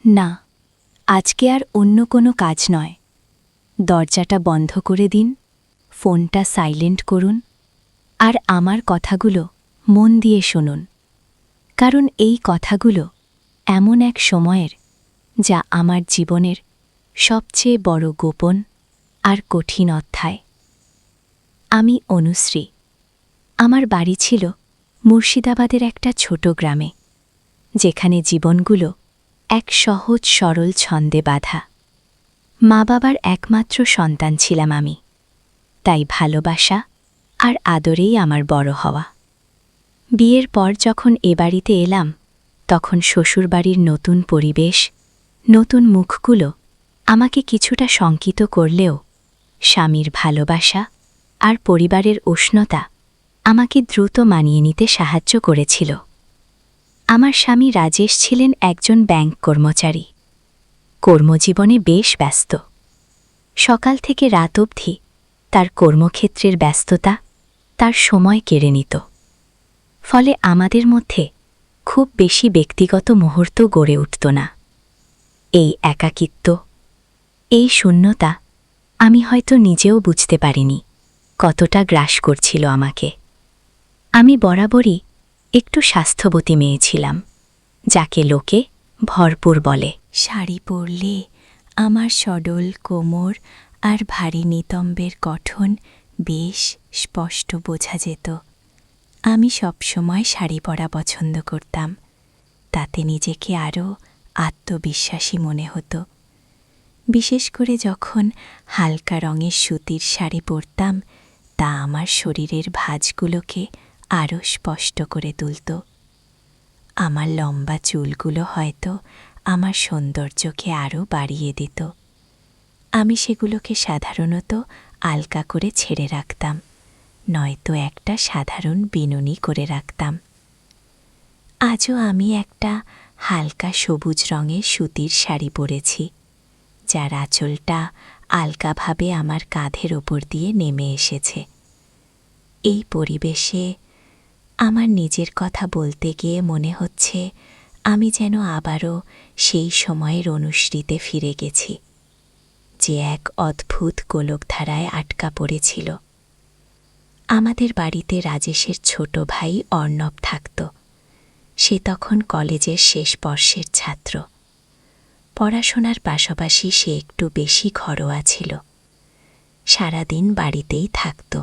না, আজকে আর অন্য কোনো কাজ নয়। দরজাটা বন্ধ করে দিন, ফোনটা সাইলেন্ট করুন, আর আমার কথাগুলো মন দিয়ে শুনুন। কারণ এই কথাগুলো এমন এক সময়ের, যা আমার জীবনের সবচেয়ে বড় গোপন আর কঠিন অধ্যায়। আমি অনুশ্রী। আমার বাড়ি ছিল মুর্শিদাবাদের একটা ছোট গ্রামে, যেখানে জীবনগুলো এক সহজ সরল ছন্দে বাঁধা। মা বাবার একমাত্র সন্তান ছিলাম আমি, তাই ভালোবাসা আর আদরেই আমার বড় হওয়া। বিয়ের পর যখন এ বাড়িতে এলাম, তখন শ্বশুরবাড়ির নতুন পরিবেশ, নতুন মুখগুলো আমাকে কিছুটা শঙ্কিত করলেও স্বামীর ভালোবাসা আর পরিবারের উষ্ণতা আমাকে দ্রুত মানিয়ে নিতে সাহায্য করেছিল। আমার স্বামী রাজেশ ছিলেন একজন ব্যাংক কর্মচারী, কর্মজীবনে বেশ ব্যস্ত। সকাল থেকে রাত অবধি তার কর্মক্ষেত্রের ব্যস্ততা তার সময় কেড়ে নিত। ফলে আমাদের মধ্যে খুব বেশি ব্যক্তিগত মুহূর্ত গড়ে উঠত না। এই একাকিত্ব, এই শূন্যতা আমি হয়তো নিজেও বুঝতে পারিনি কতটা গ্রাস করছিল আমাকে। আমি বরাবরই একটু স্বাস্থ্যবতী মেয়ে ছিলাম, যাকে লোকে ভরপুর বলে। শাড়ি পরলে আমার সডল কোমর আর ভারী নিতম্বের গঠন বেশ স্পষ্ট বোঝা যেত। আমি সবসময় শাড়ি পরা পছন্দ করতাম, তাতে নিজেকে আরও আত্মবিশ্বাসী মনে হতো। বিশেষ করে যখন হালকা রঙের সুতির শাড়ি পরতাম, তা আমার শরীরের ভাঁজগুলোকে আরও স্পষ্ট করে তুলত। আমার লম্বা চুলগুলো হয়তো আমার সৌন্দর্যকে আরও বাড়িয়ে দিত। আমি সেগুলোকে সাধারণত আলকা করে ছেড়ে রাখতাম, নয়তো একটা সাধারণ বিনুনি করে রাখতাম। আজও আমি একটা হালকা সবুজ রঙের সুতির শাড়ি পরেছি, যার আঁচলটা আলকাভাবে আমার কাঁধের ওপর দিয়ে নেমে এসেছে। এই পরিবেশে আমার নিজের কথা বলতে গিয়ে মনে হচ্ছে আমি যেন আবারও সেই সময়ের অনুশ্রীতে ফিরে গেছি, যে এক অদ্ভুত গোলকধারায় আটকা পড়েছিল। আমাদের বাড়িতে রাজেশের ছোট ভাই অর্ণব থাকত। সে তখন কলেজের শেষ বর্ষের ছাত্র। পড়াশোনার পাশাপাশি সে একটু বেশি ঘরোয়া ছিল। সারাদিন বাড়িতেই থাকত,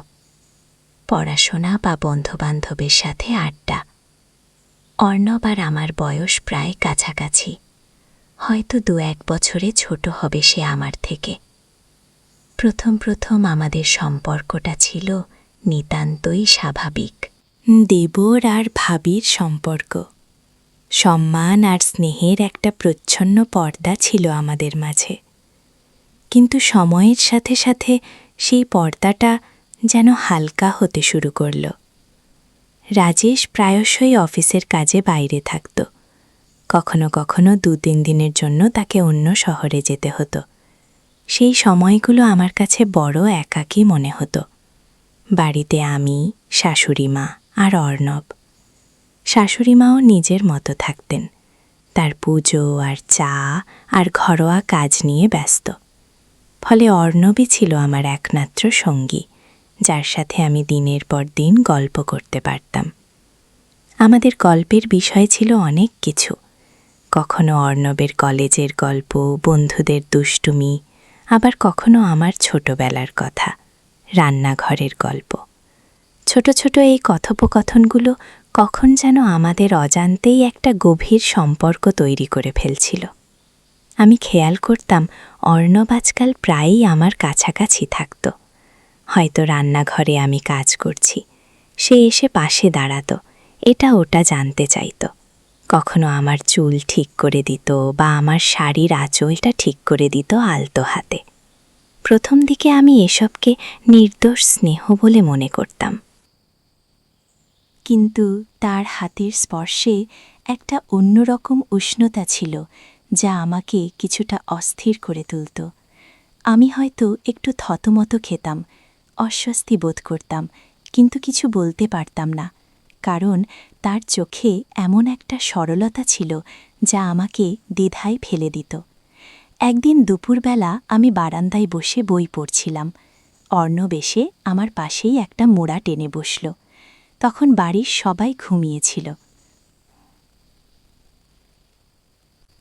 পড়াশোনা বা বন্ধুবান্ধবের সাথে আড্ডা। অর্ণব আর আমার বয়স প্রায় কাছাকাছি, হয়তো 2-1 বছরে ছোট হবে সে আমার থেকে। প্রথম প্রথম আমাদের সম্পর্কটা ছিল নিতান্তই স্বাভাবিক। দেবর আর ভাবির সম্পর্ক, সম্মান আর স্নেহের একটা প্রচ্ছন্ন পর্দা ছিল আমাদের মাঝে। কিন্তু সময়ের সাথে সাথে সেই পর্দাটা যেন হালকা হতে শুরু করল। রাজেশ প্রায়শই অফিসের কাজে বাইরে থাকত। কখনো কখনো 2-3 দিনের জন্য তাকে অন্য শহরে যেতে হতো। সেই সময়গুলো আমার কাছে বড় একাকী মনে হতো। বাড়িতে আমি, শাশুড়ি মা আর অর্ণব। শাশুড়ি মাও নিজের মতো থাকতেন, তার পুজো আর চা আর ঘরোয়া কাজ নিয়ে ব্যস্ত। ফলে অর্ণবই ছিল আমার একমাত্র সঙ্গী, যার সাথে আমি দিনের পর দিন গল্প করতে পারতাম। আমাদের গল্পের বিষয় ছিল অনেক কিছু। কখনো অর্ণবের কলেজের গল্প, বন্ধুদের দুষ্টুমি, আবার কখনো আমার ছোটবেলার কথা, রান্নাঘরের গল্প। ছোট ছোট এই কথোপকথনগুলো কখন যেন আমাদের অজান্তেই একটা গভীর সম্পর্ক তৈরি করে ফেলছিল। আমি খেয়াল করতাম অর্ণব আজকাল প্রায়ই আমার কাছাকাছি থাকত। হয়তো রান্নাঘরে আমি কাজ করছি, সে এসে পাশে দাঁড়াত, এটা ওটা জানতে চাইত। কখনো আমার চুল ঠিক করে দিত বা আমার শাড়ির আঁচলটা ঠিক করে দিত আলতো হাতে। প্রথম দিকে আমি এসবকে নির্দোষ স্নেহ বলে মনে করতাম, কিন্তু তার হাতের স্পর্শে একটা অন্যরকম উষ্ণতা ছিল, যা আমাকে কিছুটা অস্থির করে তুলত। আমি হয়তো একটু থতমত খেতাম, অস্বস্তি বোধ করতাম, কিন্তু কিছু বলতে পারতাম না, কারণ তার চোখে এমন একটা সরলতা ছিল যা আমাকে দ্বিধায় ফেলে দিত। একদিন দুপুরবেলা আমি বারান্দায় বসে বই পড়ছিলাম। অর্ণব এসে আমার পাশেই একটা মোড়া টেনে বসল। তখন বাড়ির সবাই ঘুমিয়েছিল।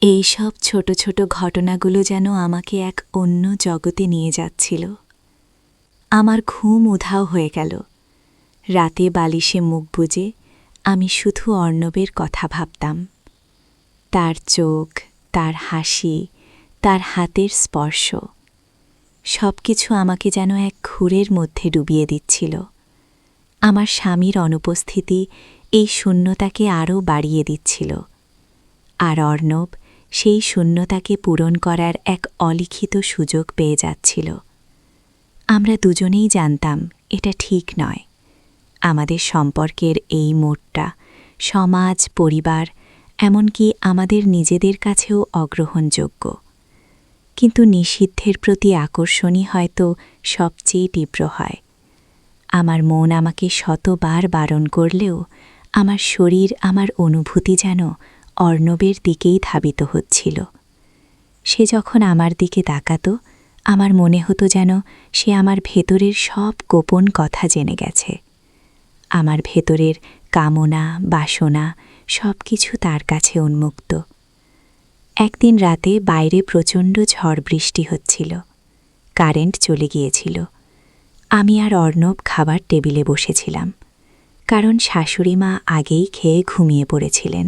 এই সব ছোট ছোট ঘটনাগুলো যেন আমাকে এক অন্য জগতে নিয়ে যাচ্ছিল। আমার ঘুম উধাও হয়ে গেল। রাতে বালিশে মুখ বুজে আমি শুধু অর্ণবের কথা ভাবতাম। তার চোখ, তার হাসি, তার হাতের স্পর্শ, সব কিছু আমাকে যেন এক ঘুরের মধ্যে ডুবিয়ে দিচ্ছিল। আমার স্বামীর অনুপস্থিতি এই শূন্যতাকে আরও বাড়িয়ে দিচ্ছিল। আর অর্ণব সেই শূন্যতাকে পূরণ করার এক অলিখিত সুযোগ পেয়ে যাচ্ছিল। আমরা দুজনেই জানতাম এটা ঠিক নয়। আমাদের সম্পর্কের এই মোড়টা সমাজ, পরিবার, এমনকি আমাদের নিজেদের কাছেও অগ্রহণযোগ্য। কিন্তু নিষিদ্ধের প্রতি আকর্ষণই হয়তো সবচেয়ে তীব্র হয়। আমার মন আমাকে শতবার বারণ করলেও আমার শরীর, আমার অনুভূতি যেন অর্ণবের দিকেই ধাবিত হচ্ছিল। সে যখন আমার দিকে তাকাত, আমার মনে হতো যেন সে আমার ভেতরের সব গোপন কথা জেনে গেছে। আমার ভেতরের কামনা, বাসনা সব কিছু তার কাছে উন্মুক্ত। একদিন রাতে বাইরে প্রচণ্ড ঝড় বৃষ্টি হচ্ছিল। কারেন্ট চলে গিয়েছিল। আমি আর অর্ণব খাবার টেবিলে বসেছিলাম, কারণ শাশুড়িমা আগেই খেয়ে ঘুমিয়ে পড়েছিলেন।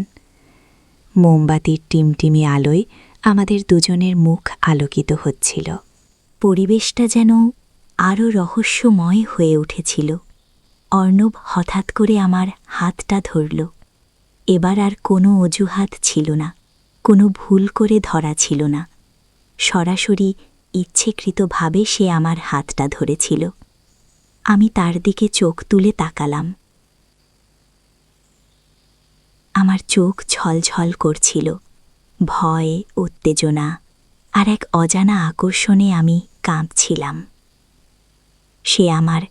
মোমবাতির টিমটিমি আলোয় আমাদের দুজনের মুখ আলোকিত হচ্ছিল। পরিবেশটা যেন আরও রহস্যময় হয়ে উঠেছিল। অর্ণব হঠাৎ করে আমার হাতটা ধরল। এবার আর কোনো অজুহাত ছিল না, কোনো ভুল করে ধরা ছিল না। সরাসরি ইচ্ছেকৃতভাবে সে আমার হাতটা ধরেছিল। আমি তার দিকে চোখ তুলে তাকালাম। আমার চোখ ছলছল করছিল। ভয়, উত্তেজনা আর এক অজানা আকর্ষণে আমি কাঁপছিলাম। সে আমার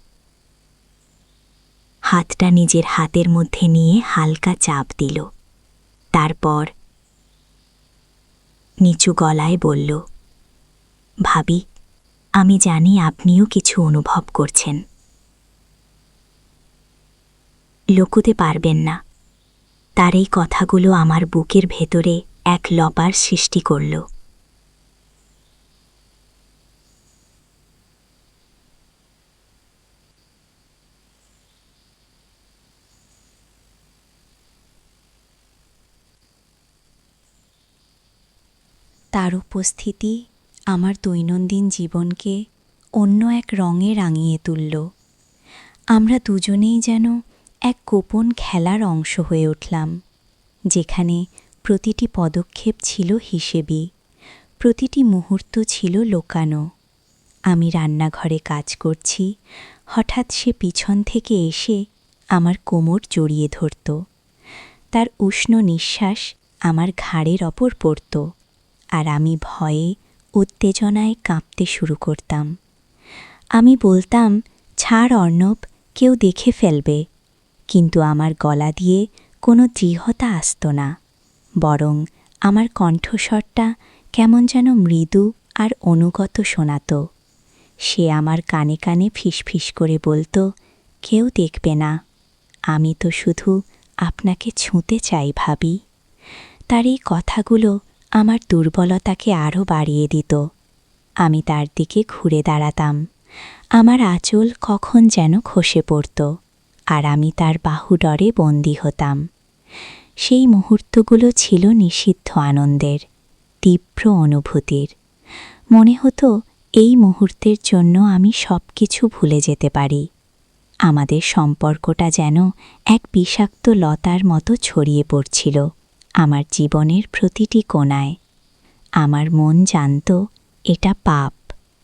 হাতটা নিজের হাতের মধ্যে নিয়ে হালকা চাপ দিল। তারপর নিচু গলায় বলল, ভাবি, আমি জানি আপনিও কিছু অনুভব করছেন। লুকোতে পারবেন না। তার এই কথাগুলো আমার বুকের ভেতরে এক লপার সৃষ্টি করল। তার উপস্থিতি আমার দৈনন্দিন জীবনকে অন্য এক রঙে রাঙিয়ে তুলল। আমরা দুজনেই যেন এক গোপন খেলার অংশ হয়ে উঠলাম, যেখানে প্রতিটি পদক্ষেপ ছিল হিসেবি, প্রতিটি মুহূর্ত ছিল লোকানো। আমি রান্নাঘরে কাজ করছি, হঠাৎ সে পিছন থেকে এসে আমার কোমর জড়িয়ে ধরত। তার উষ্ণ নিঃশ্বাস আমার ঘাড়ের ওপর পড়ত, আর আমি ভয়ে, উত্তেজনায় কাঁপতে শুরু করতাম। আমি বলতাম, ছাড় অর্ণব, কেউ দেখে ফেলবে। কিন্তু আমার গলা দিয়ে কোনো দৃঢ়তা আসত না, বরং আমার কণ্ঠস্বরটা কেমন যেন মৃদু আর অনুগত শোনাত। সে আমার কানে কানে ফিসফিস করে বলত, কেউ দেখবে না, আমি তো শুধু আপনাকে ছুঁতে চাই ভাবি। তার এই কথাগুলো আমার দুর্বলতাকে আরও বাড়িয়ে দিত। আমি তার দিকে ঘুরে দাঁড়াতাম। আমার আঁচল কখন যেন খসে পড়ত, আর আমি তার বাহুডরে বন্দী হতাম। সেই মুহূর্তগুলো ছিল নিষিদ্ধ আনন্দের, তীব্র অনুভূতির। মনে হতো এই মুহূর্তের জন্য আমি সব কিছু ভুলে যেতে পারি। আমাদের সম্পর্কটা যেন এক বিষাক্ত লতার মতো ছড়িয়ে পড়ছিল আমার জীবনের প্রতিটি কোণায়। আমার মন জানত এটা পাপ,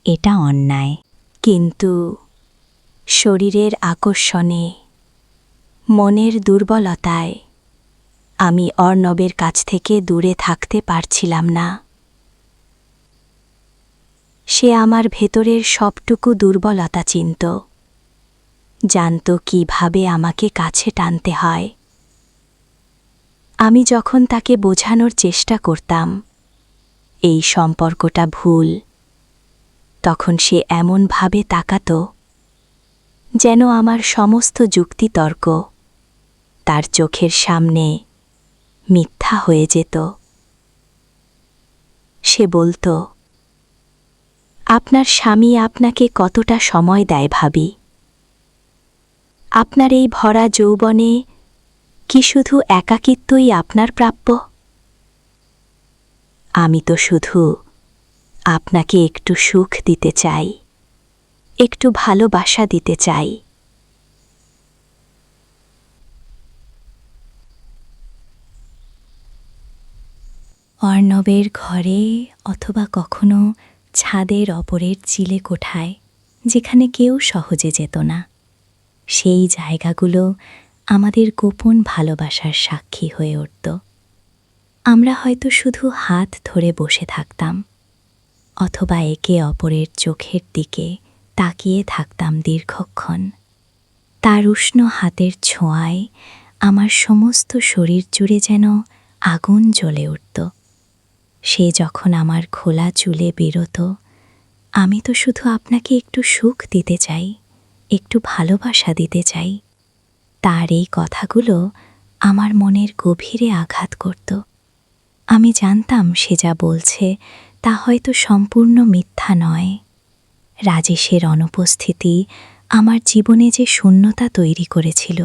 এটা অন্যায়। কিন্তু শরীরের আকর্ষণে, মনের দুর্বলতায় আমি অর্ণবের কাছ থেকে দূরে থাকতে পারছিলাম না। সে আমার ভেতরের সবটুকু দুর্বলতা চিনত। জানত কিভাবে আমাকে কাছে টানতে হয়। আমি যখন তাকে বোঝানোর চেষ্টা করতাম এই সম্পর্কটা ভুল, তখন সে এমনভাবে তাকাত যেন আমার সমস্ত যুক্তিতর্ক তার চোখের সামনে মিথ্যা হয়ে যেত। সে বলত, আপনার স্বামী আপনাকে কতটা সময় দেয় ভাবি? আপনার এই ভরা যৌবনে কি শুধু একাকিত্বই আপনার প্রাপ্য? আমি তো শুধু আপনাকে একটু সুখ দিতে চাই, একটু ভালোবাসা দিতে চাই। অর্ণবের ঘরে অথবা কখনো ছাদের ওপরের চিলে কোঠায়, যেখানে কেউ সহজে যেত না, সেই জায়গাগুলো আমাদের গোপন ভালোবাসার সাক্ষী হয়ে উঠত। আমরা হয়তো শুধু হাত ধরে বসে থাকতাম, অথবা একে অপরের চোখের দিকে তাকিয়ে থাকতাম দীর্ঘক্ষণ। তার উষ্ণ হাতের ছোঁয়ায় আমার সমস্ত শরীর জুড়ে যেন আগুন জ্বলে উঠত। সে যখন আমার খোলা চুলে বেরোত, আমি তো শুধু আপনাকে একটু সুখ দিতে চাই, একটু ভালোবাসা দিতে চাই। তার এই কথাগুলো আমার মনের গভীরে আঘাত করত। আমি জানতাম সে যা বলছে তা হয়তো সম্পূর্ণ মিথ্যা নয়। রাজেশের অনুপস্থিতি আমার জীবনে যে শূন্যতা তৈরি করেছিল,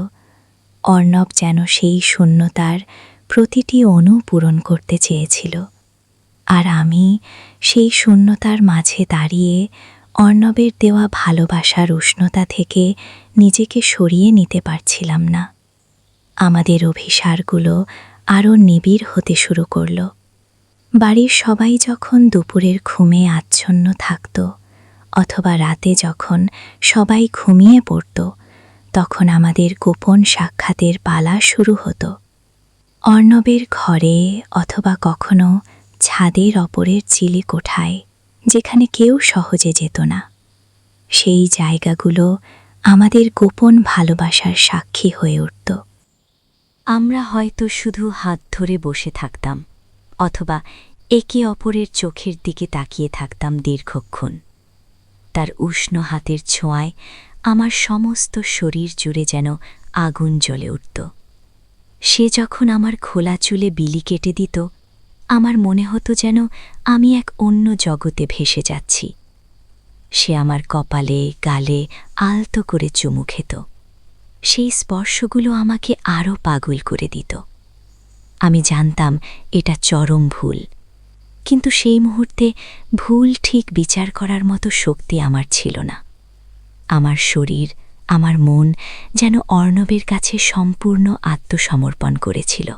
অর্ণব যেন সেই শূন্যতার প্রতিটি অণু পূরণ করতে চেয়েছিল। আর আমি সেই শূন্যতার মাঝে দাঁড়িয়ে অর্ণবের দেওয়া ভালোবাসার উষ্ণতা থেকে নিজেকে সরিয়ে নিতে পারছিলাম না। আমাদের অভিসারগুলো আরও নিবিড় হতে শুরু করল। বাড়ির সবাই যখন দুপুরের ঘুমে আচ্ছন্ন থাকত, অথবা রাতে যখন সবাই ঘুমিয়ে পড়ত, তখন আমাদের গোপন সাক্ষাতের পালা শুরু হতো। অর্ণবের ঘরে অথবা কখনো ছাদের ওপরের চিলে কোঠায়, যেখানে কেউ সহজে যেত না। সেই জায়গাগুলো আমাদের গোপন ভালোবাসার সাক্ষী হয়ে উঠত। আমরা হয়তো শুধু হাত ধরে বসে থাকতাম, অথবা একে অপরের চোখের দিকে তাকিয়ে থাকতাম দীর্ঘক্ষণ। তার উষ্ণ হাতের ছোঁয়ায় আমার সমস্ত শরীর জুড়ে যেন আগুন জ্বলে উঠত। সে যখন আমার খোলা চুলে বিলি কেটে দিত, আমার মনে হতো যেন আমি এক অন্য জগতে ভেসে যাচ্ছি। সে আমার কপালে গালে আলতো করে চুমু খেত। সেই স্পর্শগুলো আমাকে আরও পাগল করে দিত। আমি জানতাম এটা চরম ভুল, কিন্তু সেই মুহূর্তে ভুল ঠিক বিচার করার মতো শক্তি আমার ছিল না। আমার শরীর, আমার মন যেন অর্ণবের কাছে সম্পূর্ণ আত্মসমর্পণ করেছিল।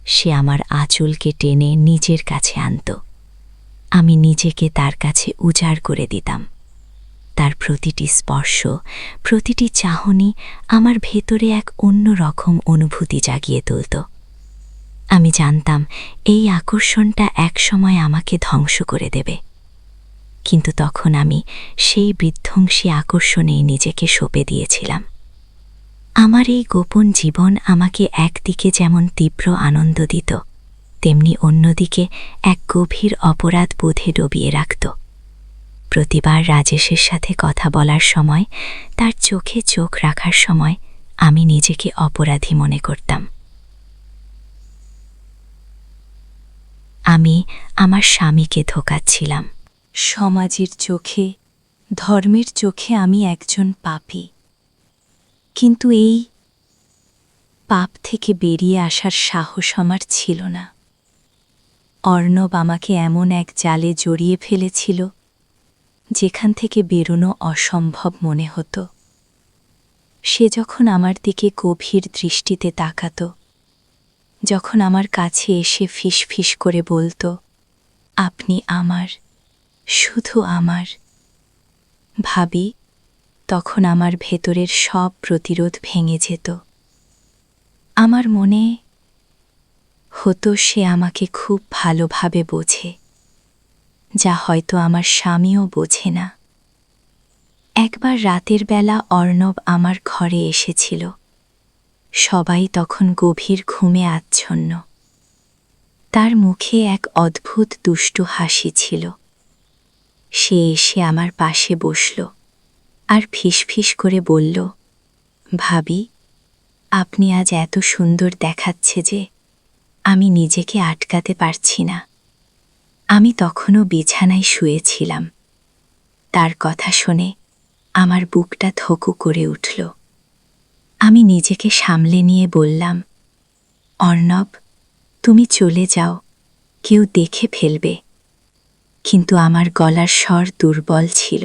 সে আমার আঁচলকে টেনে নিজের কাছে আনত। আমি নিজেকে তার কাছে উজাড় করে দিতাম। তার প্রতিটি স্পর্শ, প্রতিটি চাহনি আমার ভেতরে এক অন্য রকম অনুভূতি জাগিয়ে তুলত। আমি জানতাম এই আকর্ষণটা একসময় আমাকে ধ্বংস করে দেবে, কিন্তু তখন আমি সেই বিধ্বংসী আকর্ষণেই নিজেকে সঁপে দিয়েছিলাম। আমার এই গোপন জীবন আমাকে একদিকে যেমন তীব্র আনন্দ দিত, তেমনি অন্যদিকে এক গভীর অপরাধ বোধে ডুবিয়ে রাখত। প্রতিবার রাজেশের সাথে কথা বলার সময়, তার চোখে চোখ রাখার সময় আমি নিজেকে অপরাধী মনে করতাম। আমি আমার স্বামীকে ধোঁকাচ্ছিলাম। সমাজের চোখে, ধর্মের চোখে আমি একজন পাপী। কিন্তু এই পাপ থেকে বেরিয়ে আসার সাহস আমার ছিল না। অর্ণব আমাকে এমন এক জালে জড়িয়ে ফেলেছিল, যেখান থেকে বেরোনো অসম্ভব মনে হতো। সে যখন আমার দিকে গভীর দৃষ্টিতে তাকাত, যখন আমার কাছে এসে ফিস ফিস করে বলতো, আপনি আমার, শুধু আমার, ভাবি, তখন আমার ভেতরের সব প্রতিরোধ ভেঙে যেত। আমার মনে হতো সে আমাকে খুব ভালোভাবে বোঝে, যা হয়তো আমার স্বামীও বোঝে না। একবার রাতের বেলা অর্ণব আমার ঘরে এসেছিল। সবাই তখন গভীর ঘুমে আচ্ছন্ন। তার মুখে এক অদ্ভুত দুষ্টু হাসি ছিল। সে এসে আমার পাশে বসল আর ফিসফিস করে বলল, ভাবি, আপনি আজ এত সুন্দর দেখাচ্ছে যে আমি নিজেকে আটকাতে পারছি না। আমি তখনও বিছানায় শুয়েছিলাম। তার কথা শুনে আমার বুকটা থকু করে উঠল। আমি নিজেকে সামলে নিয়ে বললাম, অর্ণব, তুমি চলে যাও, কেউ দেখে ফেলবে। কিন্তু আমার গলার স্বর দুর্বল ছিল।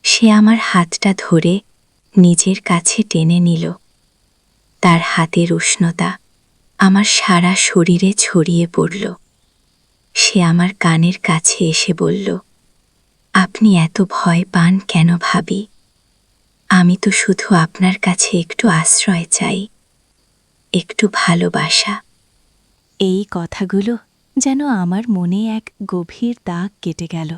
সে আমার হাতটা ধরে নিজের কাছে টেনে নিল। তার হাতের উষ্ণতা আমার সারা শরীরে ছড়িয়ে পড়ল। সে আমার কানের কাছে এসে বলল, আপনি এত ভয় পান কেন ভাবি? আমি তো শুধু আপনার কাছে একটু আশ্রয় চাই, একটু ভালোবাসা। এই কথাগুলো যেন আমার মনে এক গভীর দাগ কেটে গেল।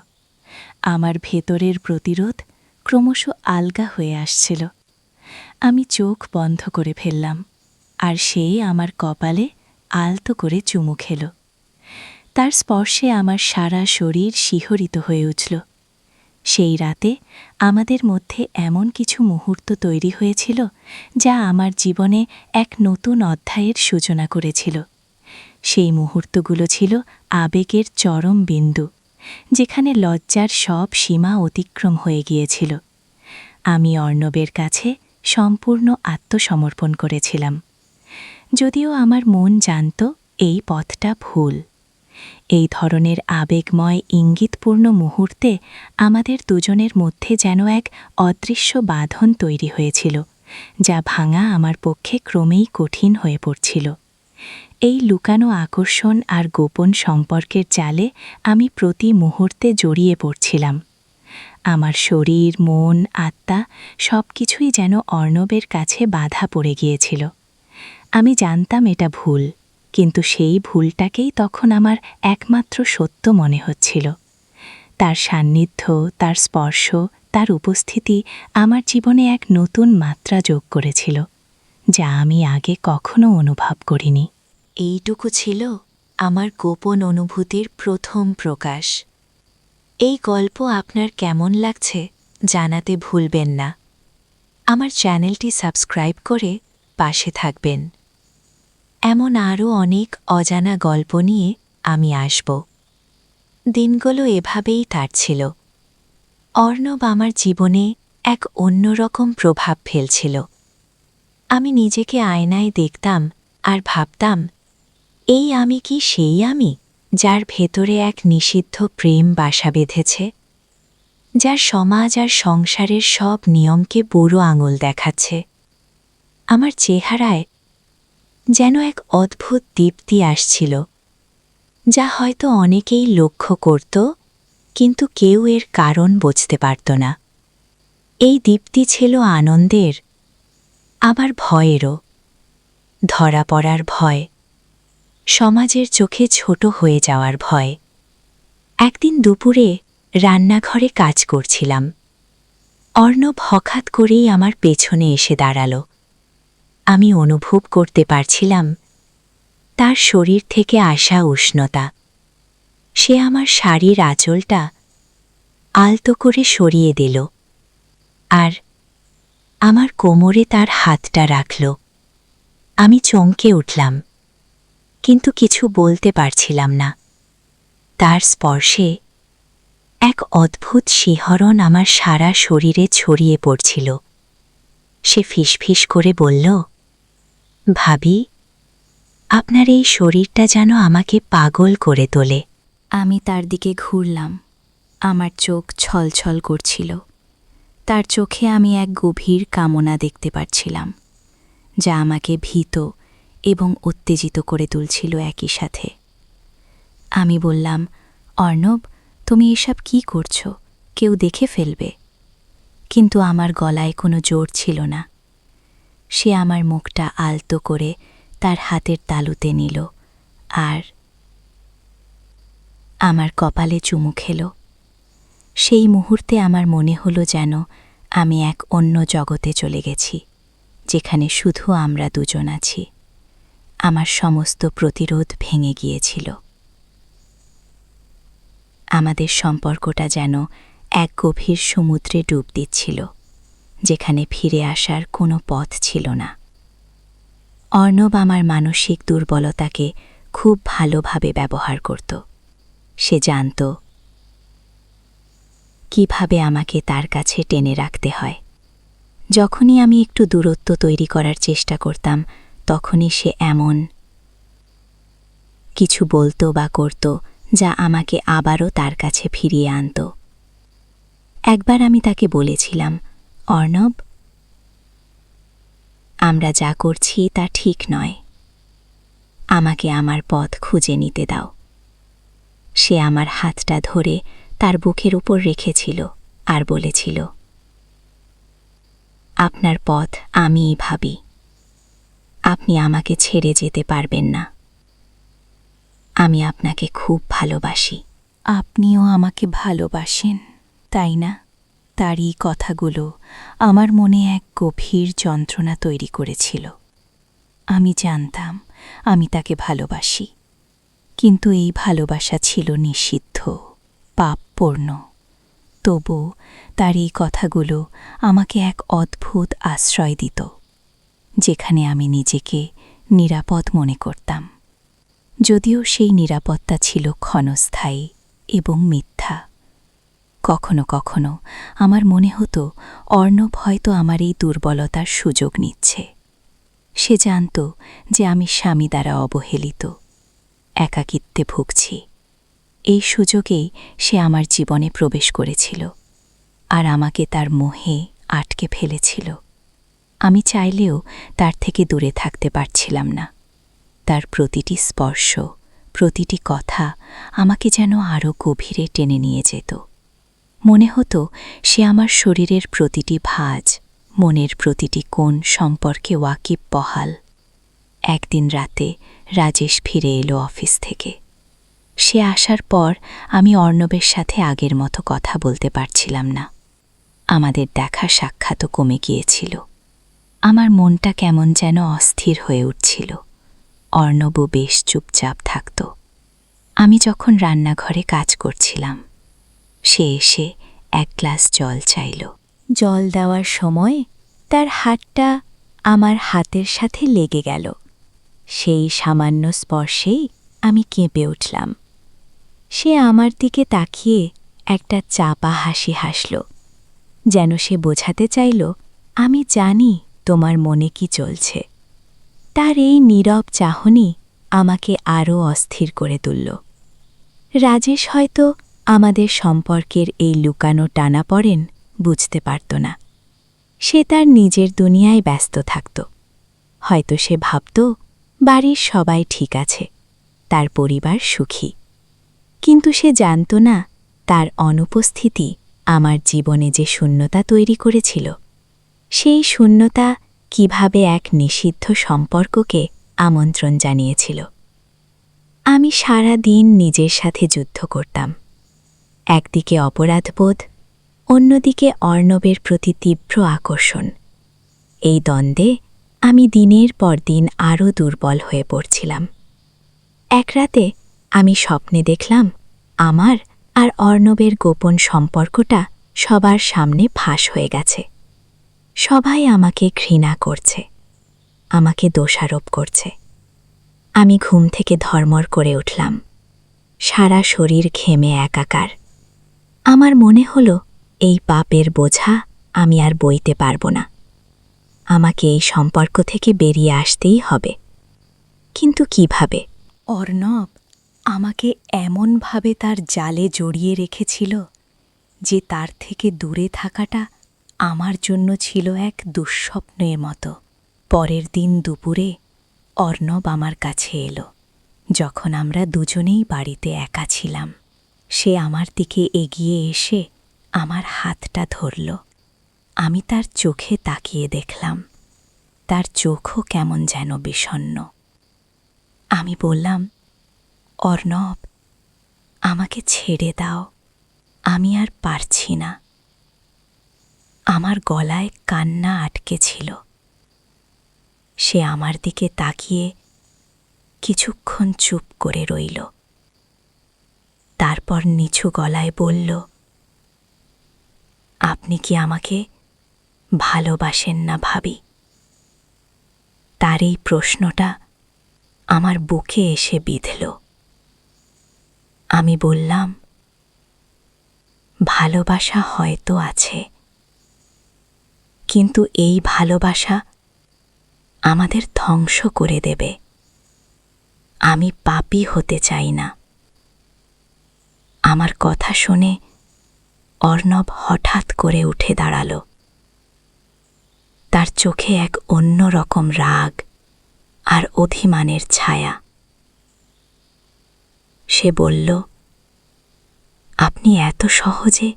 আমার ভেতরের প্রতিরোধ ক্রমশ আলগা হয়ে আসছিল। আমি চোখ বন্ধ করে ফেললাম, আর সে আমার কপালে আলতো করে চুমু খেল। তার স্পর্শে আমার সারা শরীর শিহরিত হয়ে উঠল। সেই রাতে আমাদের মধ্যে এমন কিছু মুহূর্ত তৈরি হয়েছিল যা আমার জীবনে এক নতুন অধ্যায়ের সূচনা করেছিল। সেই মুহূর্তগুলো ছিল আবেগের চরম বিন্দু, যেখানে লজ্জার সব সীমা অতিক্রম হয়ে গিয়েছিল। আমি অর্ণবের কাছে সম্পূর্ণ আত্মসমর্পণ করেছিলাম, যদিও আমার মন জানত এই পথটা ভুল। এই ধরনের আবেগময় ইঙ্গিতপূর্ণ মুহূর্তে আমাদের দুজনের মধ্যে যেন এক অদৃশ্য বাঁধন তৈরি হয়েছিল, যা ভাঙা আমার পক্ষে ক্রমেই কঠিন হয়ে পড়ছিল। এই লুকানো আকর্ষণ আর গোপন সম্পর্কের জালে আমি প্রতি মুহূর্তে জড়িয়ে পড়ছিলাম। আমার শরীর, মন, আত্মা সবকিছুই যেন অর্ণবের কাছে বাধা পড়ে গিয়েছিল। আমি জানতাম এটা ভুল, কিন্তু সেই ভুলটাকেই তখন আমার একমাত্র সত্য মনে হচ্ছিল। তার সান্নিধ্য, তার স্পর্শ, তার উপস্থিতি আমার জীবনে এক নতুন মাত্রা যোগ করেছিল, যা আমি আগে কখনো অনুভব করিনি। এইটুকু ছিল আমার গোপন অনুভূতির প্রথম প্রকাশ। এই গল্প আপনার কেমন লাগছে জানাতে ভুলবেন না। আমার চ্যানেলটি সাবস্ক্রাইব করে পাশে থাকবেন। এমন আরও অনেক অজানা গল্প নিয়ে আমি আসব। দিনগুলো এভাবেই কাটছিল। অর্ণব আমার জীবনে এক অন্যরকম প্রভাব ফেলছিল। আমি নিজেকে আয়নায় দেখতাম আর ভাবতাম, এই আমি কি সেই আমি, যার ভেতরে এক নিষিদ্ধ প্রেম বাসা বেঁধেছে, যার সমাজ আর সংসারের সব নিয়মকে বুড়ো আঙুল দেখাচ্ছে? আমার চেহারায় যেন এক অদ্ভুত দীপ্তি আসছিল, যা হয়তো অনেকেই লক্ষ্য করত, কিন্তু কেউ এর কারণ বুঝতে পারত না। এই দীপ্তি ছিল আনন্দের, আবার ভয়েরও। ধরা পড়ার ভয়, সমাজের চোখে ছোট হয়ে যাওয়ার ভয়। একদিন দুপুরে রান্নাঘরে কাজ করছিলাম। অর্ণব হঠাৎ করেই আমার পেছনে এসে দাঁড়াল। আমি অনুভব করতে পারছিলাম তার শরীর থেকে আসা উষ্ণতা। সে আমার শাড়ির আঁচলটা আলতো করে সরিয়ে দিল আর আমার কোমরে তার হাতটা রাখল। আমি চমকে উঠলাম, কিন্তু কিছু বলতে পারছিলাম না। তার স্পর্শে এক অদ্ভুত শিহরণ আমার সারা শরীরে ছড়িয়ে পড়ছিল। সে ফিসফিস করে বলল, ভাবি, আপনার এই শরীরটা যেন আমাকে পাগল করে তোলে। আমি তার দিকে ঘুরলাম। আমার চোখ ছলছল করছিল। তার চোখে আমি এক গভীর কামনা দেখতে পাচ্ছিলাম, যা আমাকে ভীত এবং উত্তেজিত করে তুলছিল একই সাথে। আমি বললাম, অর্ণব, তুমি এসব কি করছো? কেউ দেখে ফেলবে। কিন্তু আমার গলায় কোনো জোর ছিল না। সে আমার মুখটা আলতো করে তার হাতের তালুতে নিল আর আমার কপালে চুমু খেল। সেই মুহূর্তে আমার মনে হলো যেন আমি এক অন্য জগতে চলে গেছি, যেখানে শুধু আমরা দুজন আছি। আমার সমস্ত প্রতিরোধ ভেঙে গিয়েছিল। আমাদের সম্পর্কটা যেন এক গভীর সমুদ্রে ডুব দিচ্ছিল, যেখানে ফিরে আসার কোনো পথ ছিল না। অর্ণব আমার মানসিক দুর্বলতাকে খুব ভালোভাবে ব্যবহার করত। সে জানত কিভাবে আমাকে তার কাছে টেনে রাখতে হয়। যখনই আমি একটু দূরত্ব তৈরি করার চেষ্টা করতাম, তখনই সে এমন কিছু বলতো বা করত যা আমাকে আবারও তার কাছে ফিরিয়ে আনত। একবার আমি তাকে বলেছিলাম, অর্ণব, আমরা যা করছি তা ঠিক নয়। আমাকে আমার পথ খুঁজে নিতে দাও। সে আমার হাতটা ধরে তার বুকের উপর রেখেছিল আর বলেছিল, আপনার পথ আমিই ভাবি। আপনি আমাকে ছেড়ে যেতে পারবেন না। আমি আপনাকে খুব ভালোবাসি। আপনিও আমাকে ভালোবাসেন, তাই না? তারই কথাগুলো আমার মনে এক গভীর যন্ত্রণা তৈরি করেছিল। আমি জানতাম আমি তাকে ভালোবাসি, কিন্তু এই ভালোবাসা ছিল নিষিদ্ধ, পাপপূর্ণ। তবু তার এই কথাগুলো আমাকে এক অদ্ভুত আশ্রয় দিত, যেখানে আমি নিজেকে নিরাপদ মনে করতাম, যদিও সেই নিরাপত্তা ছিল ক্ষণস্থায়ী এবং মিথ্যা। কখনো কখনো আমার মনে হতো অর্ণব হয়তো আমার এই দুর্বলতার সুযোগ নিচ্ছে। সে জানত যে আমি স্বামী দ্বারা অবহেলিত, একাকিত্বে ভুগছি। এই সুযোগেই সে আমার জীবনে প্রবেশ করেছিল আর আমাকে তার মোহে আটকে ফেলেছিল। আমি চাইলেও তার থেকে দূরে থাকতে পারছিলাম না। তার প্রতিটি স্পর্শ, প্রতিটি কথা আমাকে যেন আরও গভীরে টেনে নিয়ে যেত। মনে হতো সে আমার শরীরের প্রতিটি ভাঁজ, মনের প্রতিটি কোণ সম্পর্কে ওয়াকিবহাল। একদিন রাতে রাজেশ ফিরে এলো অফিস থেকে। সে আসার পর আমি অর্ণবের সাথে আগের মতো কথা বলতে পারছিলাম না। আমাদের দেখা সাক্ষাৎও কমে গিয়েছিল। আমার মনটা কেমন যেন অস্থির হয়ে উঠছিল। অর্ণবও বেশ চুপচাপ থাকত। আমি যখন রান্নাঘরে কাজ করছিলাম, সে এসে এক গ্লাস জল চাইল। জল দেওয়ার সময় তার হাতটা আমার হাতের সাথে লেগে গেল। সেই সামান্য স্পর্শেই আমি কেঁপে উঠলাম। সে আমার দিকে তাকিয়ে একটা চাপা হাসি হাসল, যেন সে বোঝাতে চাইল, আমি জানি তোমার মনে কি চলছে। তার এই নীরব চাহনি আমাকে আরও অস্থির করে তুলল। রাজেশ হয়তো আমাদের সম্পর্কের এই লুকানো টানাপড়েন বুঝতে পারত না। সে তার নিজের দুনিয়ায় ব্যস্ত থাকত। হয়তো সে ভাবত বাড়ির সবাই ঠিক আছে, তার পরিবার সুখী। কিন্তু সে জানত না তার অনুপস্থিতি আমার জীবনে যে শূন্যতা তৈরি করেছিল, সেই শূন্যতা কিভাবে এক নিষিদ্ধ সম্পর্ককে আমন্ত্রণ জানিয়েছিল। আমি সারা দিন নিজের সাথে যুদ্ধ করতাম। একদিকে অপরাধবোধ, অন্যদিকে অর্ণবের প্রতি তীব্র আকর্ষণ। এই দ্বন্দ্বে আমি দিনের পর দিন আরও দুর্বল হয়ে পড়ছিলাম। এক রাতে আমি স্বপ্নে দেখলাম আমার আর অর্ণবের গোপন সম্পর্কটা সবার সামনে ফাঁস হয়ে গেছে। সবাই আমাকে ঘৃণা করছে, আমাকে দোষারোপ করছে। আমি ঘুম থেকে ধর্মর করে উঠলাম, সারা শরীর ঘেমে একাকার। আমার মনে হলো এই পাপের বোঝা আমি আর বইতে পারব না। আমাকে এই সম্পর্ক থেকে বেরিয়ে আসতেই হবে। কিন্তু কিভাবে? অর্ণব আমাকে এমনভাবে তার জালে জড়িয়ে রেখেছিল যে তার থেকে দূরে থাকাটা আমার জন্য ছিল এক দুঃস্বপ্নের মতো। পরের দিন দুপুরে অর্ণব আমার কাছে এলো, যখন আমরা দুজনেই বাড়িতে একা ছিলাম। সে আমার দিকে এগিয়ে এসে আমার হাতটা ধরল। আমি তার চোখে তাকিয়ে দেখলাম, তার চোখও কেমন যেন বিষণ্ণ। আমি বললাম, অর্ণব, আমাকে ছেড়ে দাও, আমি আর পারছি না। আমার গলায় কান্না আটকে ছিল। সে আমার দিকে তাকিয়ে কিছুক্ষণ চুপ করে রইল। তারপর নিচু গলায় বলল, আপনি কি আমাকে ভালোবাসেন না ভাবি? তার এই প্রশ্নটা আমার বুকে এসে বিঁধল। আমি বললাম, ভালোবাসা হয়তো আছে, কিন্তু এই ভালোবাসা আমাদের ধ্বংস করে দেবে। আমি পাপী হতে চাই না। আমার কথা শুনে অর্ণব হঠাৎ করে উঠে দাঁড়াল। তার চোখে এক অন্য রকম রাগ আর অভিমানের ছায়া। সে বলল, আপনি এত সহজে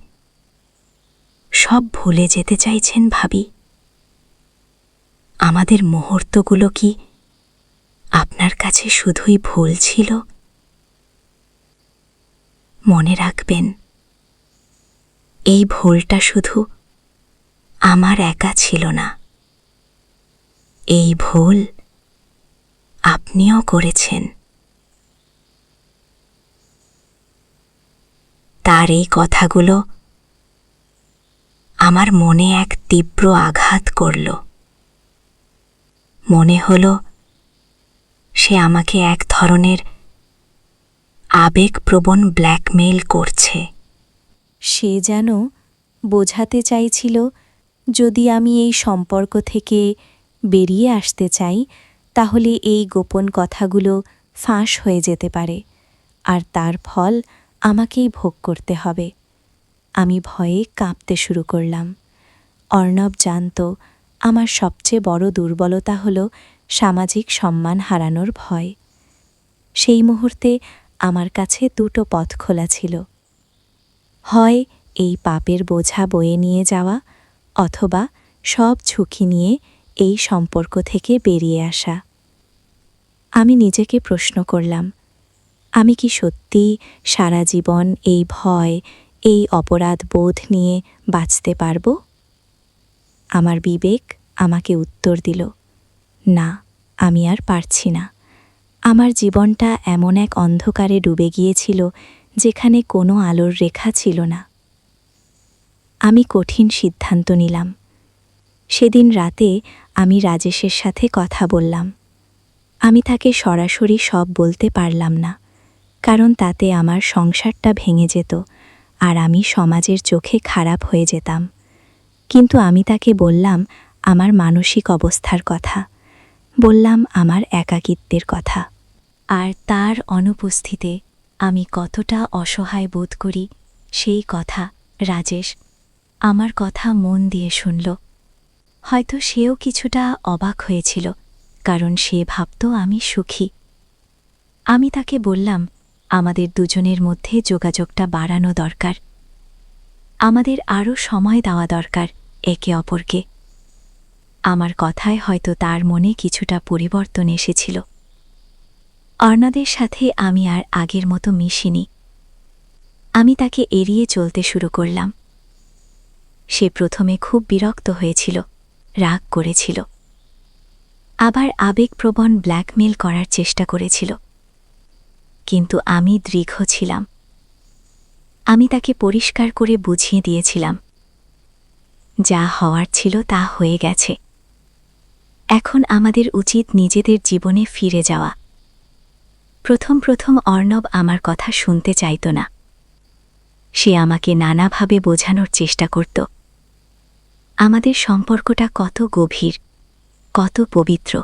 সব ভুলে যেতে চাইছেন ভাবি? আমাদের মুহূর্তগুলো কি আপনার কাছে শুধুই ভুল ছিল? মনে রাখবেন, এই ভুলটা শুধু আমার একা ছিল না। এই ভুল আপনিও করেছেন। তার এই কথাগুলো আমার মনে এক তীব্র আঘাত করল। মনে হলো সে আমাকে এক ধরনের আবেগপ্রবণ ব্ল্যাকমেইল করছে। সে যেন বোঝাতে চাইছিল, যদি আমি এই সম্পর্ক থেকে বেরিয়ে আসতে চাই, তাহলে এই গোপন কথাগুলো ফাঁস হয়ে যেতে পারে, আর তার ফল আমাকেই ভোগ করতে হবে। আমি ভয়ে কাঁপতে শুরু করলাম। অর্ণব জানত আমার সবচেয়ে বড় দুর্বলতা হল সামাজিক সম্মান হারানোর ভয়। সেই মুহূর্তে আমার কাছে দুটো পথ খোলা ছিল। হয় এই পাপের বোঝা বয়ে নিয়ে যাওয়া, অথবা সব ঝুঁকি নিয়ে এই সম্পর্ক থেকে বেরিয়ে আসা। আমি নিজেকে প্রশ্ন করলাম, আমি কি সত্যি সারা জীবন এই ভয়, এই অপরাধ বোধ নিয়ে বাঁচতে পারব? আমার বিবেক আমাকে উত্তর দিল, না, আমি আর পারছি না। আমার জীবনটা এমন এক অন্ধকারে ডুবে গিয়েছিল যেখানে কোনো আলোর রেখা ছিল না। আমি কঠিন সিদ্ধান্ত নিলাম। সেদিন রাতে আমি রাজেশের সাথে কথা বললাম। আমি তাকে সরাসরি সব বলতে পারলাম না, কারণ তাতে আমার সংসারটা ভেঙে যেত আর আমি সমাজের চোখে খারাপ হয়ে যেতাম। কিন্তু আমি তাকে বললাম আমার মানসিক অবস্থার কথা, বললাম আমার একাকিত্বের কথা। আর তার অনুপস্থিতিতে আমি কতটা অসহায় বোধ করি সেই কথা রাজেশ আমার কথা মন দিয়ে শুনল। হয়তো সেও কিছুটা অবাক হয়েছিল, কারণ সে ভাবত আমি সুখী। আমি তাকে বললাম, আমাদের দুজনের মধ্যে যোগাযোগটা বাড়ানো দরকার। আমাদের আরও সময় দেওয়া দরকার একে অপরকে। আমার কথায় হয়তো তার মনে কিছুটা পরিবর্তন এসেছিল। অর্ণবের সাথে আমি আর আগের মতো মিশিনি। আমি তাকে এড়িয়ে চলতে শুরু করলাম। সে প্রথমে খুব বিরক্ত হয়েছিল, রাগ করেছিল, আবার আবেগপ্রবণ ব্ল্যাকমেল করার চেষ্টা করেছিল। কিন্তু আমি দৃঢ় ছিলাম। আমি তাকে পরিষ্কার করে বুঝিয়ে দিয়েছিলাম, যা হওয়ার ছিল তা হয়ে গেছে। এখন আমাদের উচিত নিজেদের জীবনে ফিরে যাওয়া। প্রথম প্রথম অর্ণব আমার কথা শুনতে চাইত না। সে আমাকে নানাভাবে বোঝানোর চেষ্টা করত আমাদের সম্পর্কটা কত গভীর, কত পবিত্র।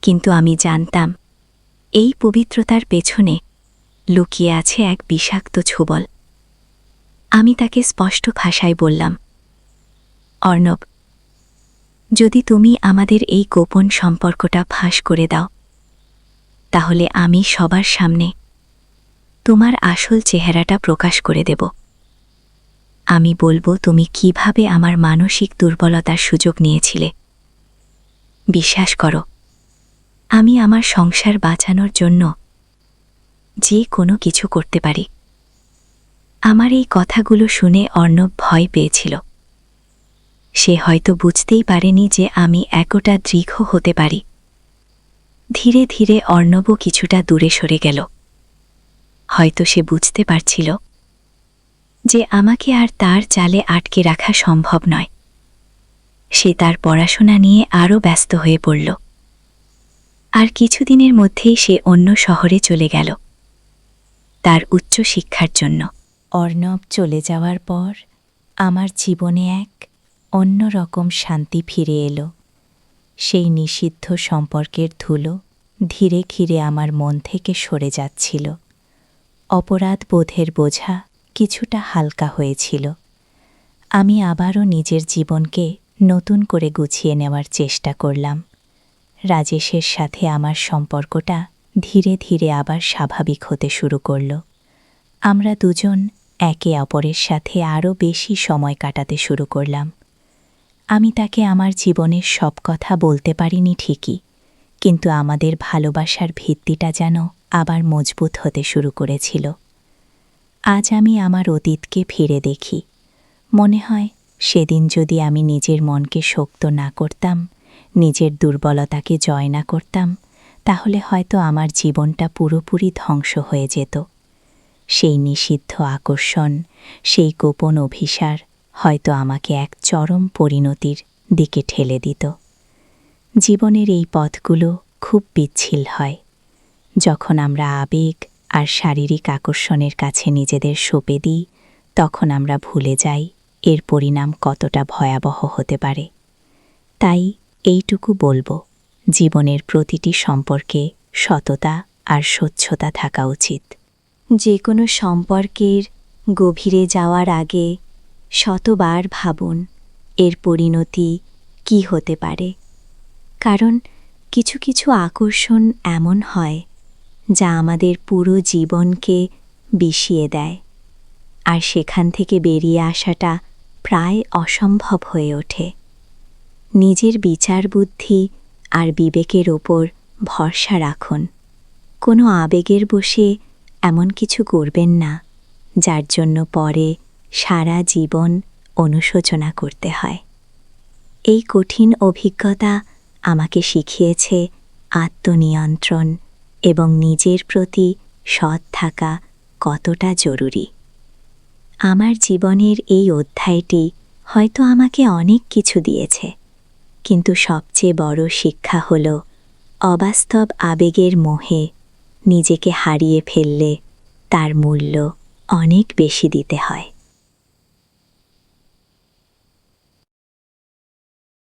কিন্তু আমি জানতাম এই পবিত্রতার পেছনে লুকিয়ে আছে এক বিষাক্ত ছোবল। আমি তাকে স্পষ্ট ভাষায় বললাম, অর্ণব, যদি তুমি আমাদের এই গোপন সম্পর্কটা ফাঁস করে দাও, তাহলে আমি সবার সামনে তোমার আসল চেহারাটা প্রকাশ করে দেব। আমি বলবো তুমি কিভাবে আমার মানসিক দুর্বলতার সুযোগ নিয়েছিলে। বিশ্বাস করো, আমি আমার সংসার বাঁচানোর জন্য যে কোনো কিছু করতে পারি। আমার এই কথাগুলো শুনে অর্ণব ভয় পেয়েছিল। সে হয়তো বুঝতেই পারেনি যে আমি এতটা দৃঢ় হতে পারি। ধীরে ধীরে অর্ণবও কিছুটা দূরে সরে গেল। হয়তো সে বুঝতে পারছিল যে আমাকে আর তার চালে আটকে রাখা সম্ভব নয়। সে তার পড়াশোনা নিয়ে আরও ব্যস্ত হয়ে পড়ল। আর কিছুদিনের মধ্যেই সে অন্য শহরে চলে গেল তার উচ্চ শিক্ষার জন্য। অর্ণব চলে যাওয়ার পর আমার জীবনে এক অন্যরকম শান্তি ফিরে এলো। সেই নিষিদ্ধ সম্পর্কের ধুলো ধীরে ধীরে আমার মন থেকে সরে যাচ্ছিল। অপরাধ বোধের বোঝা কিছুটা হালকা হয়েছিল। আমি আবারও নিজের জীবনকে নতুন করে গুছিয়ে নেওয়ার চেষ্টা করলাম। রাজেশের সাথে আমার সম্পর্কটা ধীরে ধীরে আবার স্বাভাবিক হতে শুরু করল। আমরা দুজন একে অপরের সাথে আরও বেশি সময় কাটাতে শুরু করলাম। আমি তাকে আমার জীবনের সব কথা বলতে পারিনি ঠিকই, কিন্তু আমাদের ভালোবাসার ভিত্তিটা যেন আবার মজবুত হতে শুরু করেছিল। আজ আমি আমার অতীতকে ফিরে দেখি। মনে হয় সেদিন যদি আমি নিজের মনকে শক্ত না করতাম, নিজের দুর্বলতাকে জয় না করতাম, তাহলে হয়তো আমার জীবনটা পুরোপুরি ধ্বংস হয়ে যেত। সেই নিষিদ্ধ আকর্ষণ, সেই গোপন অভিসার হয়তো আমাকে এক চরম পরিণতির দিকে ঠেলে দিত। জীবনের এই পথগুলো খুব পিচ্ছিল হয়। যখন আমরা আবেগ আর শারীরিক আকর্ষণের কাছে নিজেদের সঁপে দিই, তখন আমরা ভুলে যাই এর পরিণাম কতটা ভয়াবহ হতে পারে। তাই এইটুকু বলবো, জীবনের প্রতিটি সম্পর্কে সততা আর স্বচ্ছতা থাকা উচিত। যে কোনো সম্পর্কের গভীরে যাওয়ার আগে শতবার ভাবুন এর পরিণতি কি হতে পারে। কারণ কিছু কিছু আকর্ষণ এমন হয় যা আমাদের পুরো জীবনকে বিষিয়ে দেয়, আর সেখান থেকে বেরিয়ে আসাটা প্রায় অসম্ভব হয়ে ওঠে। নিজের বিচার বুদ্ধি আর বিবেকের ওপর ভরসা রাখুন। কোনো আবেগের বশে এমন কিছু করবেন না যার জন্য পরে সারা জীবন অনুশোচনা করতে হয়। এই কঠিন অভিজ্ঞতা আমাকে শিখিয়েছে আত্মনিয়ন্ত্রণ এবং নিজের প্রতি সৎ থাকা কতটা জরুরি। আমার জীবনের এই অধ্যায়টি হয়তো আমাকে অনেক কিছু দিয়েছে, কিন্তু সবচেয়ে বড় শিক্ষা হল অবাস্তব আবেগের মোহে নিজেকে হারিয়ে ফেললে তার মূল্য অনেক বেশি দিতে হয়।